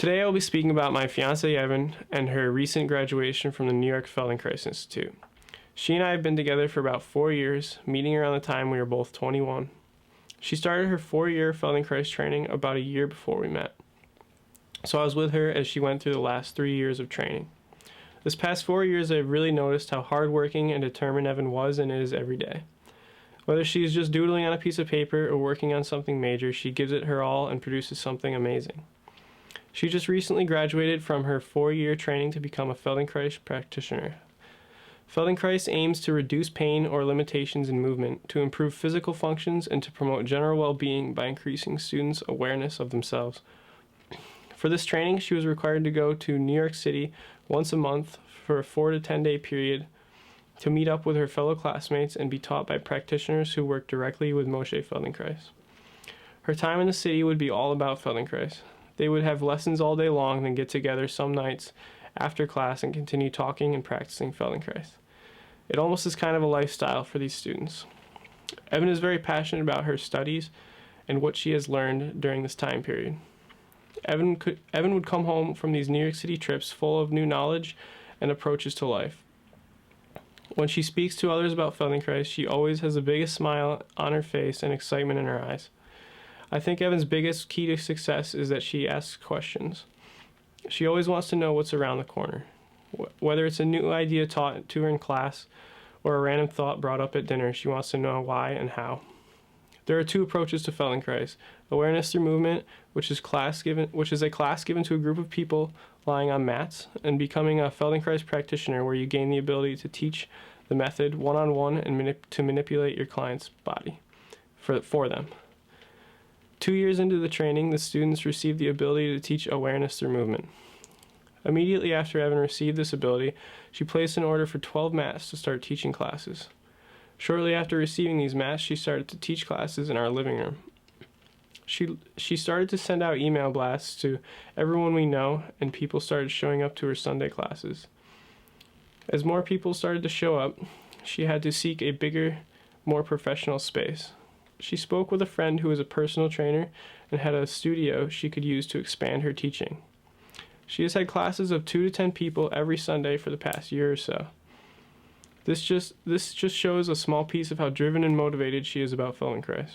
Today I will be speaking about my fiancée Evan and her recent graduation from the New York Feldenkrais Institute. She and I have been together for about 4 years, meeting around the time we were both 21. She started her 4-year Feldenkrais training about a year before we met. So I was with her as she went through the last 3 years of training. This past 4 years I've really noticed how hardworking and determined Evan was and is every day. Whether she is just doodling on a piece of paper or working on something major, she gives it her all and produces something amazing. She just recently graduated from her 4-year training to become a Feldenkrais practitioner. Feldenkrais aims to reduce pain or limitations in movement, to improve physical functions, and to promote general well-being by increasing students' awareness of themselves. For this training, she was required to go to New York City once a month for a 4 to 10 day period to meet up with her fellow classmates and be taught by practitioners who work directly with Moshe Feldenkrais. Her time in the city would be all about Feldenkrais. They would have lessons all day long, then get together some nights after class and continue talking and practicing Feldenkrais. It almost is kind of a lifestyle for these students. Evan is very passionate about her studies and what she has learned during this time period. Evan would come home from these New York City trips full of new knowledge and approaches to life. When she speaks to others about Feldenkrais, she always has the biggest smile on her face and excitement in her eyes. I think Evan's biggest key to success is that she asks questions. She always wants to know what's around the corner. Whether it's a new idea taught to her in class or a random thought brought up at dinner, she wants to know why and how. There are 2 approaches to Feldenkrais: awareness through movement, which is a class given to a group of people lying on mats, and becoming a Feldenkrais practitioner, where you gain the ability to teach the method one-on-one and to manipulate your client's body for them. 2 years into the training, the students received the ability to teach awareness through movement. Immediately after Evan received this ability, she placed an order for 12 mats to start teaching classes. Shortly after receiving these mats, she started to teach classes in our living room. She started to send out email blasts to everyone we know, and people started showing up to her Sunday classes. As more people started to show up, she had to seek a bigger, more professional space. She spoke with a friend who was a personal trainer and had a studio she could use to expand her teaching. She has had classes of 2 to 10 people every Sunday for the past year or so. This just shows a small piece of how driven and motivated she is about Feldenkrais.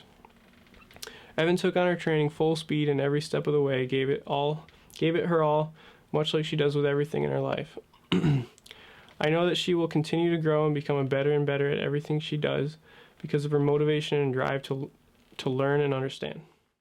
Evan took on her training full speed, and every step of the way gave it her all, much like she does with everything in her life. I know that she will continue to grow and become better and better at everything she does because of her motivation and drive to learn and understand.